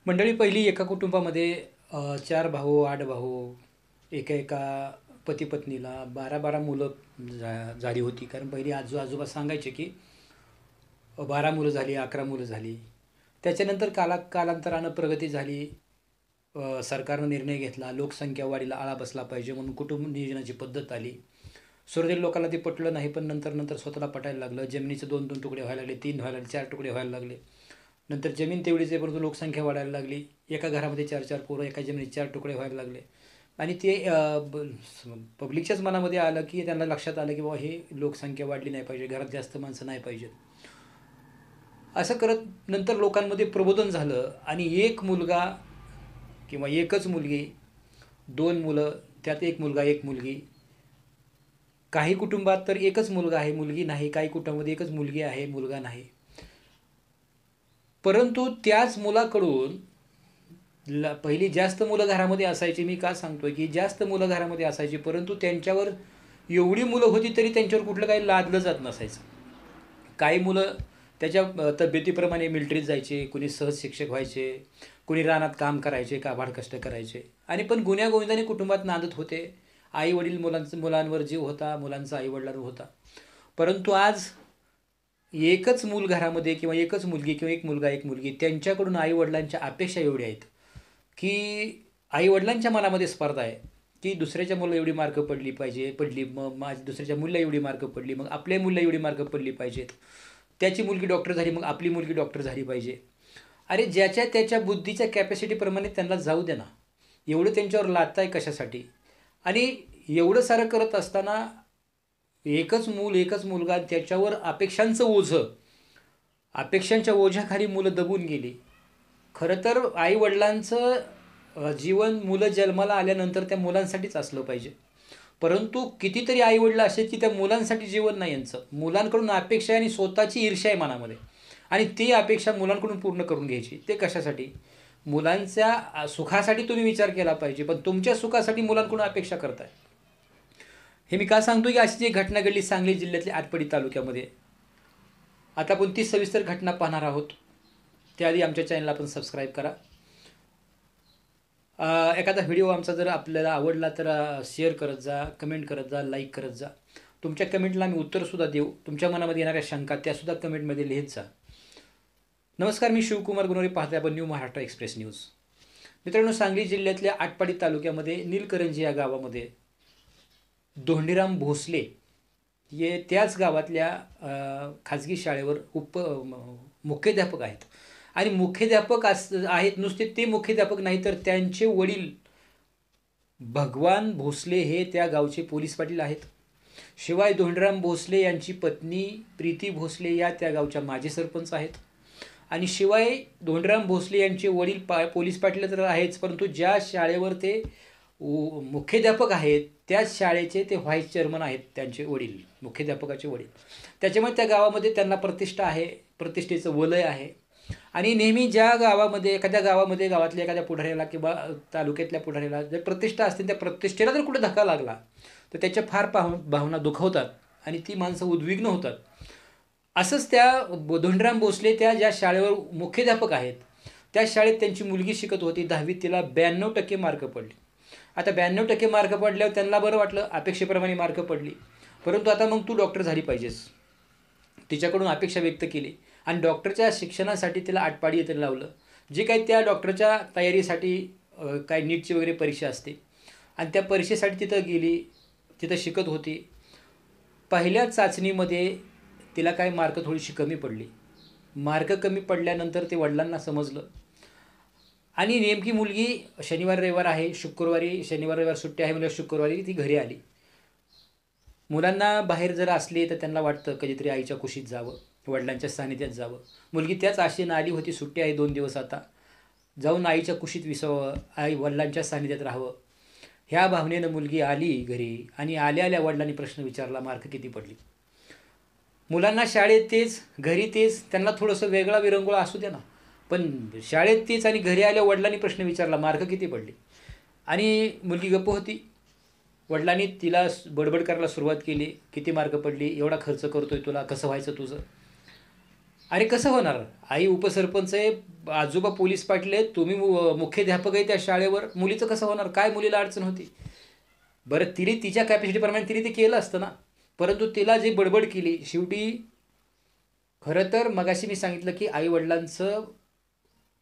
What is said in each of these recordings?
मंडळी पहिली एका कुटुंबामध्ये 4 भाऊ, 8 भाऊ, एका पती-पत्नीला 12-12 मुलं झाली होती. कारण पहिली आजोबा सांगायचे की 12 मुलं झाली, 11 मुलं झाली. त्याच्यानंतर कालांतरानं प्रगती झाली. सरकारनं निर्णय घेतला, लोकसंख्या वाढीला आळा बसला पाहिजे म्हणून कुटुंब नियोजनाची पद्धत आली. सुरुवातीला लोकांना ते पटलं नाही, पण नंतर स्वतःला पटायला लागलं. जमिनीचे 2-2 तुकडे व्हायला लागले, 3 व्हायला लागले, 4 तुकडे व्हायला लागले. नंतर जमीन तेवढीच आहे, परंतु लोकसंख्या वाढायला लागली. एका घरामध्ये 4-4 पोरं, एका जमिनीत 4 तुकडे व्हायला लागले. आणि ते पब्लिकच्याच मनामध्ये आलं, की त्यांना लक्षात आलं, की बाबा हे लोकसंख्या वाढली नाही पाहिजे, घरात जास्त माणसं नाही पाहिजेत. असं करत नंतर लोकांमध्ये प्रबोधन झालं आणि एक मुलगा किंवा एकच मुलगी, 2 मुलं, त्यात 1 मुलगा, 1 मुलगी. काही कुटुंबात तर एकच मुलगा आहे, मुलगी नाही. काही कुटुंबामध्ये एकच मुलगी आहे, मुलगा नाही. परंतु त्याच मुलाकडून पहिली जास्त मुलं घरामध्ये असायची. मी का सांगतोय की जास्त मुलं घरामध्ये असायची, परंतु त्यांच्यावर एवढी मुलं होती तरी त्यांच्यावर कुठलं काही लादलं जात नसायचं. काही मुलं त्याच्या तब्येतीप्रमाणे मिलिटरीत जायचे, कुणी सहज शिक्षक व्हायचे, कुणी रानात काम करायचे, काबाड कष्ट करायचे. आणि पण गुण्यागोविंदाने कुटुंबात नांदत होते. आई वडील मुलांवर जीव होता, मुलांचा आई वडिलांवर होता. परंतु आज एकच मूल घरामध्ये किंवा एकच मुलगी किंवा एक मुलगा, एक मुलगी, त्यांच्याकडून आई वडिलांच्या अपेक्षा एवढ्या आहेत की आई वडिलांच्या मनामध्ये स्पर्धा आहे की दुसऱ्याच्या मुलं एवढी मार्क पडली, मग माझी दुसऱ्याच्या मुलीला एवढी मार्क पडली, मग आपल्या मुलीला एवढी मार्क पडली पाहिजेत. त्याची मुलगी डॉक्टर झाली, मग आपली मुलगी डॉक्टर झाली पाहिजे. अरे ज्याच्या त्याच्या बुद्धीच्या कॅपॅसिटीप्रमाणे त्यांना जाऊ दे ना. एवढं त्यांच्यावर लादताय कशासाठी? आणि एवढं सारं करत असताना एकच मूल, एकच मुलगा, त्याच्यावर अपेक्षांचं ओझं, अपेक्षांच्या ओझ्याखाली मुलं दबून गेली. खरं तर आईवडिलांचं जीवन मुलं जन्माला आल्यानंतर त्या मुलांसाठीच असलं पाहिजे. परंतु कितीतरी आईवडिलं असे की त्या मुलांसाठी जीवन नाही यांचं. मुलांकडून अपेक्षा आणि स्वतःची ईर्ष्या आहे मनामध्ये. आणि ती अपेक्षा मुलांकडून पूर्ण करून घ्यायची. ते कशासाठी? मुलांच्या सुखासाठी तुम्ही विचार केला पाहिजे, पण तुमच्या सुखासाठी मुलांकडून अपेक्षा करताय. हे मी का सांगतो की अशी एक घटना घडली सांगली जिल्ह्यातल्या आटपाडी तालुक्यामध्ये. आता आपण ती सविस्तर घटना पाहणार आहोत. त्याआधी आमच्या चॅनलला आपण सबस्क्राईब करा. एखादा व्हिडिओ आमचा जर आपल्याला आवडला तर शेअर करत जा, कमेंट करत जा, लाईक करत जा. तुमच्या कमेंटला आम्ही उत्तरसुद्धा देऊ. तुमच्या मनामध्ये येणाऱ्या शंका त्यासुद्धा कमेंटमध्ये लिहित जा. नमस्कार, मी शिवकुमार गुनोरे, पाहते आपण न्यू महाराष्ट्र एक्सप्रेस न्यूज. मित्रांनो, सांगली जिल्ह्यातल्या आटपाडी तालुक्यामध्ये निलकरंजी या गावामध्ये धोंडीराम भोसले हे त्याच गावातल्या खाजगी शाळेवर मुख्याध्यापक आहेत. आणि मुख्याध्यापक आहेत, नुसते ते मुख्याध्यापक नाही तर त्यांचे वडील भगवान भोसले हे त्या गावचे पोलीस पाटील आहेत. शिवाय धोंडीराम भोसले यांची पत्नी प्रीती भोसले या त्या गावच्या माजी सरपंच आहेत. आणि शिवाय धोंडीराम भोसले यांचे वडील पोलीस पाटील तर आहेच, परंतु ज्या शाळेवर ते मुख्याध्यापक आहेत त्याच शाळेचे ते व्हाईस चेअरमन आहेत, त्यांचे वडील, मुख्याध्यापकाचे वडील. त्याच्यामुळे त्या गावामध्ये त्यांना प्रतिष्ठा आहे, प्रतिष्ठेचं वलय आहे. आणि नेहमी ज्या गावामध्ये गावातल्या एखाद्या पुढाऱ्याला किंवा तालुक्यातल्या पुढाऱ्याला जर प्रतिष्ठा असते, त्या प्रतिष्ठेला जर कुठे धक्का लागला तर त्याच्या फार भावना दुखावतात आणि ती माणसं उद्विग्न होतात. असंच त्या धोंडीराम भोसले त्या ज्या शाळेवर मुख्याध्यापक आहेत त्या शाळेत त्यांची मुलगी शिकत होती. 10वीत तिला 92% मार्क पडले. आता 92% मार्क पडल्यावर त्यांना बरं वाटलं, अपेक्षेप्रमाणे मार्क पडली. परंतु आता मग तू डॉक्टर झाली पाहिजेस, तिच्याकडून अपेक्षा व्यक्त केली. आणि डॉक्टरच्या शिक्षणासाठी तिला आटपाडी येथे लावलं. जे काही त्या डॉक्टरच्या तयारीसाठी काही नीटची वगैरे परीक्षा असते आणि त्या परीक्षेसाठी तिथं गेली, तिथं शिकत होती. पहिल्या चाचणीमध्ये तिला काही मार्क थोडीशी कमी पडली. मार्क कमी पडल्यानंतर ते वडिलांना समजलं आणि नेमकी मुलगी शनिवार रविवार आहे, शनिवार रविवार सुट्टी आहे म्हणजे शुक्रवारी ती घरी आली. मुलांना बाहेर जर असले तर त्यांना वाटतं कधीतरी आईच्या कुशीत जावं, वडिलांच्या सानिध्यात जावं. मुलगी त्याच आशेनं आली होती, सुट्टी आहे 2 दिवस, आता जाऊन आईच्या कुशीत विसावं, आई वडिलांच्या सानिध्यात राहावं. ह्या भावनेनं मुलगी आली घरी आणि आल्या वडिलांनी प्रश्न विचारला, मार्क किती पडली? मुलांना शाळेत तेच, घरी तेच, त्यांना थोडंसं वेगळा विरंगुळा असू द्या ना, पण शाळेत तेच आणि घरी आल्या वडिलांनी प्रश्न विचारला, मार्क किती पडली? आणि मुलगी गप्प होती. वडिलांनी तिला बडबड करायला सुरुवात केली, किती मार्क पडली, एवढा खर्च करतोय तुला, कसं व्हायचं तुझं? अरे कसं होणार? आई उपसरपंच आहे, आजोबा पोलीस पाटील आहेत, तुम्ही मुख्याध्यापक आहे त्या शाळेवर. मुलीचं कसं होणार? काय मुलीला अडचण होती? बरं, तिने तिच्या कॅपॅसिटीप्रमाणे तिने ते केलं असतं ना. परंतु तिला जी बडबड केली शेवटी, खरं तर मगाशी मी सांगितलं की आईवडिलांचं,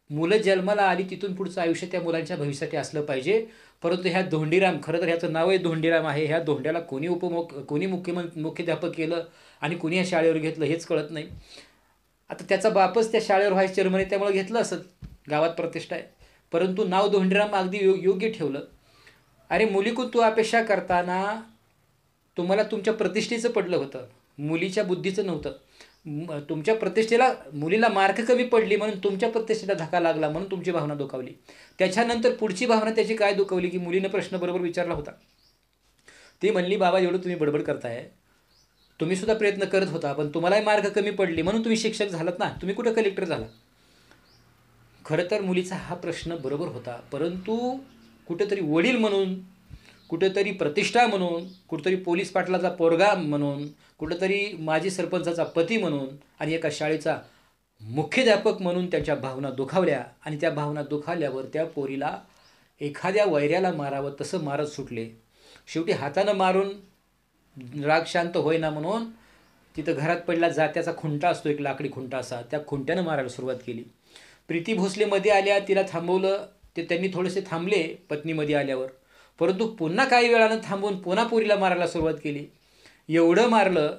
मुलं जन्माला आली तिथून पुढचं आयुष्य त्या मुलांच्या भविष्यासाठी असलं पाहिजे. परंतु ह्या धोंडीराम, खरं तर ह्याचं नाव आहे धोंडीराम आहे, ह्या धोंड्याला कोणी मुख्याध्यापक केलं आणि कोणी ह्या शाळेवर घेतलं हेच कळत नाही. आता त्याचा बापच त्या शाळेवर व्हायस चेअरमन आहे, त्यामुळे घेतलं असत, गावात प्रतिष्ठा आहे. परंतु नाव धोंडीराम अगदी योग्य ठेवलं. अरे मुलीकडून तू अपेक्षा करताना तुम्हाला तुमच्या प्रतिष्ठेचं पडलं होतं, मुलीच्या बुद्धीचं नव्हतं. तुमच्या प्रतिष्ठेला, मुलीला मार्क कमी पडली म्हणून तुमच्या प्रतिष्ठेला धक्का लागला, म्हणून तुमची भावना दुखावली. त्याच्यानंतर पुढची भावना त्याची काय दुखावली की मुलीनं प्रश्न बरोबर विचारला होता. ती म्हणली, बाबा एवढं तुम्ही बडबड करताय, तुम्ही सुद्धा प्रयत्न करत होता, पण तुम्हालाही मार्क कमी पडली म्हणून तुम्ही शिक्षक झालात ना, तुम्ही कुठं कलेक्टर झाला. खरं तर मुलीचा हा प्रश्न बरोबर होता, परंतु कुठेतरी वडील म्हणून, कुठेतरी प्रतिष्ठा म्हणून, कुठेतरी पोलीस पाटलाचा पोरगा म्हणून, कुठेतरी माजी सरपंचाचा पती म्हणून आणि एका शाळेचा मुख्याध्यापक म्हणून त्यांच्या भावना दुखावल्या. आणि त्या भावना दुखावल्यावर त्या पोरीला एखाद्या वैऱ्याला मारावं तसं मारत सुटले. शेवटी हातानं मारून राग शांत होईना म्हणून तिथं घरात पडला जात्याचा खुंटा असतो, एक लाकडी खुंटा असा, त्या खुंट्यानं मारायला सुरुवात केली. प्रीती भोसले मध्ये आल्या, तिला थांबवलं. ते त्यांनी थोडेसे थांबले पत्नीमध्ये आल्यावर, परंतु पुन्हा काही वेळानं थांबवून पुन्हा पोरीला मारायला सुरुवात केली. एवढं मारलं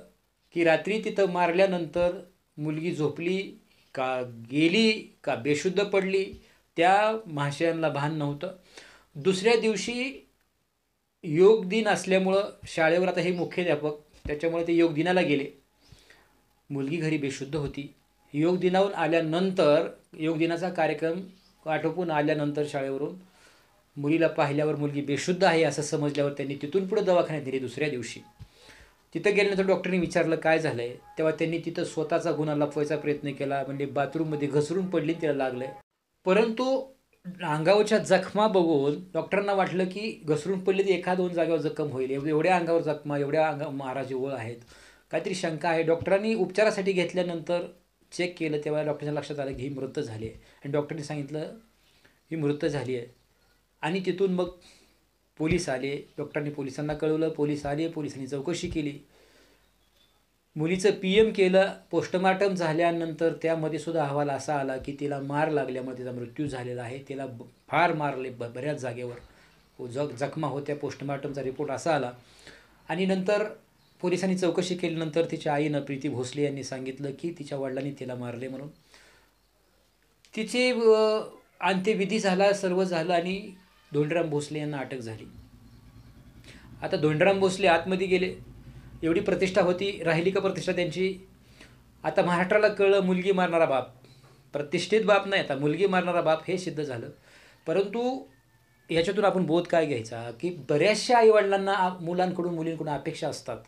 की रात्री तिथं मारल्यानंतर मुलगी झोपली का गेली का बेशुद्ध पडली त्या महाशयांना भान नव्हतं. दुसऱ्या दिवशी योग दिन असल्यामुळं शाळेवर आता हे मुख्याध्यापक, त्याच्यामुळे ते योग दिनाला गेले. मुलगी घरी बेशुद्ध होती. योग दिनावरून आल्यानंतर, योग दिनाचा कार्यक्रम आटोपून आल्यानंतर शाळेवरून मुलीला पाहिल्यावर मुलगी बेशुद्ध आहे असं समजल्यावर त्यांनी तिथून पुढे दवाखान्यात नेली. दुसऱ्या दिवशी तिथं गेल्यानंतर डॉक्टरने विचारलं काय झालं आहे, तेव्हा त्यांनी तिथं स्वतःचा गुन्हा लपवायचा प्रयत्न केला. म्हणजे बाथरूममध्ये घसरून पडली, तिला लागलं आहे. परंतु अंगावरच्या जखमा बघून डॉक्टरांना वाटलं की घसरून पडली तर एका दोन जागेवर जखम होईल, एवढ्या अंगावर जखमा, एवढ्या माराची ओळ आहेत, काहीतरी शंका आहे. डॉक्टरांनी उपचारासाठी घेतल्यानंतर चेक केलं तेव्हा डॉक्टरच्या लक्षात आलं की ही मृत झाली आहे. आणि डॉक्टरने सांगितलं ही मृत झाली आहे. आणि तिथून मग पोलीस आले, डॉक्टरांनी पोलिसांना कळवलं, पोलीस आले, पोलिसांनी चौकशी केली, मुलीचं PM केलं. पोस्टमार्टम झाल्यानंतर त्यामध्ये सुद्धा अहवाल असा आला की तिला मार लागल्यामुळे तिचा मृत्यू झालेला आहे. तिला फार मारले, बऱ्याच जागेवर जखमा होत्या. पोस्टमार्टमचा रिपोर्ट असा आला. आणि नंतर पोलिसांनी चौकशी केल्यानंतर तिच्या आईनं, प्रीती भोसले यांनी सांगितलं की तिच्या वडिलांनी तिला मारले म्हणून. तिचे अंत्यविधी झाला, सर्व झालं आणि धोंडीराम भोसले यांना अटक झाली. आता धोंडीराम भोसले आतमध्ये गेले. एवढी प्रतिष्ठा होती, राहिली का प्रतिष्ठा त्यांची? आता महाराष्ट्राला कळलं मुलगी मारणारा बाप, प्रतिष्ठित बाप नाही, आता मुलगी मारणारा बाप हे सिद्ध झालं. परंतु याच्यातून आपण बोध काय घ्यायचा की बऱ्याचशा आईवडिलांना मुलांकडून मुलींकडून अपेक्षा असतात.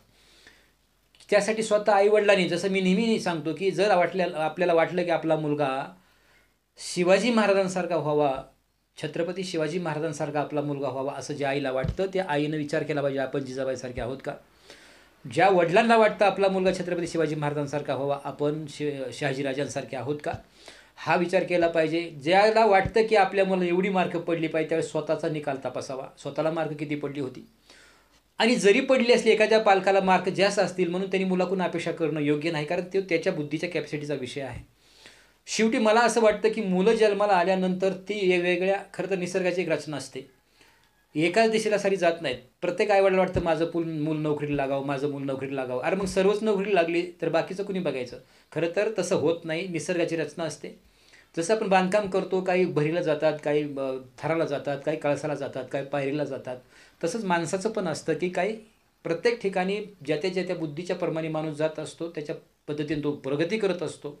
त्यासाठी स्वतः आईवडिलांनी, जसं मी नेहमी सांगतो की जर आपल्याला वाटलं की आपला मुलगा शिवाजी महाराजांसारखा व्हावा, छत्रपती शिवाजी महाराजांसारखा आपला मुलगा व्हावा असं ज्या आईला वाटतं, त्या आईनं विचार केला पाहिजे आपण जिजाबाईसारखे आहोत का. ज्या वडिलांना वाटतं आपला मुलगा छत्रपती शिवाजी महाराजांसारखा व्हावा, आपण शहाजीराजांसारखे आहोत का, हा विचार केला पाहिजे. ज्याला वाटतं की आपल्या मुलाला एवढी मार्क पडली पाहिजे त्यावेळेस स्वतःचा निकाल तपासावा, स्वतःला मार्क किती पडली होती. आणि जरी पडली असली, एखाद्या पालकाला मार्क जास्त असतील म्हणून त्यांनी मुलाकडून अपेक्षा करणं योग्य नाही, कारण ते त्याच्या बुद्धीच्या कॅपॅसिटीचा विषय आहे. शेवटी मला असं वाटतं की मुलं जन्माला आल्यानंतर ती वेगवेगळ्या, खरं तर निसर्गाची एक रचना असते, एकाच दिशेला सारी जात नाहीत. प्रत्येक आईवडिला वाटतं माझं मूल नोकरीला लागावं, माझं मूल नोकरीला लागावं. अरे मग सर्वच नोकरीला लागली तर बाकीचं कुणी बघायचं? खरं तर तसं होत नाही, निसर्गाची रचना असते. जसं आपण बांधकाम करतो, काही भरीला जातात, काही थराला जातात, काही कळसाला जातात, काही पायरीला जातात, तसंच माणसाचं पण असतं की काही प्रत्येक ठिकाणी ज्या त्या बुद्धीच्या प्रमाणे माणूस जात असतो, त्याच्या पद्धतीने तो प्रगती करत असतो.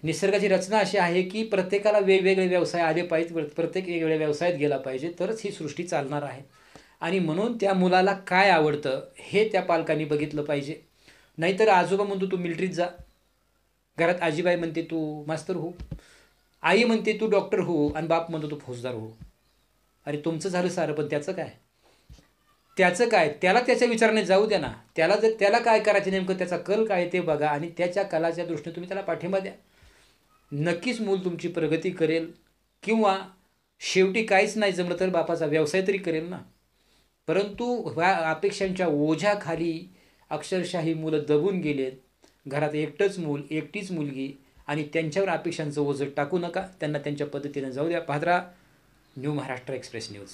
निसर्गाची रचना अशी आहे की प्रत्येकाला वेगवेगळे व्यवसाय आले पाहिजेत, प्रत्येक वेगवेगळ्या व्यवसायात गेला पाहिजे, तरच ही सृष्टी चालणार आहे. आणि म्हणून त्या मुलाला काय आवडतं हे त्या पालकांनी बघितलं पाहिजे. नाहीतर आजोबा म्हणतो तू मिलिटरीत जा, घरात आजीबाई म्हणते तू मास्तर हो, आई म्हणते तू डॉक्टर हो, आणि बाप म्हणतो तू फौजदार हो. अरे तुमचं झालं सारं, पण त्याचं काय? त्याचं काय, त्याला त्याच्या विचाराने जाऊ द्या ना. त्याला काय करायचं नेमकं, त्याचा कल काय ते बघा आणि त्याच्या कलाच्या दृष्टीने तुम्ही त्याला पाठिंबा द्या. नक्कीच मूल तुमची प्रगती करेल किंवा शेवटी काहीच नाही जमलं तर बापाचा व्यवसाय तरी करेल ना. परंतु ह्या अपेक्षांच्या ओझ्याखाली अक्षरशः ही मुलं दबून गेलेत. घरात एकटंच मूल, एकटीच मुलगी आणि त्यांच्यावर अपेक्षांचं ओझं टाकू नका. त्यांना त्यांच्या पद्धतीनं जाऊ द्या. पाहत राहा न्यू महाराष्ट्र एक्सप्रेस न्यूज.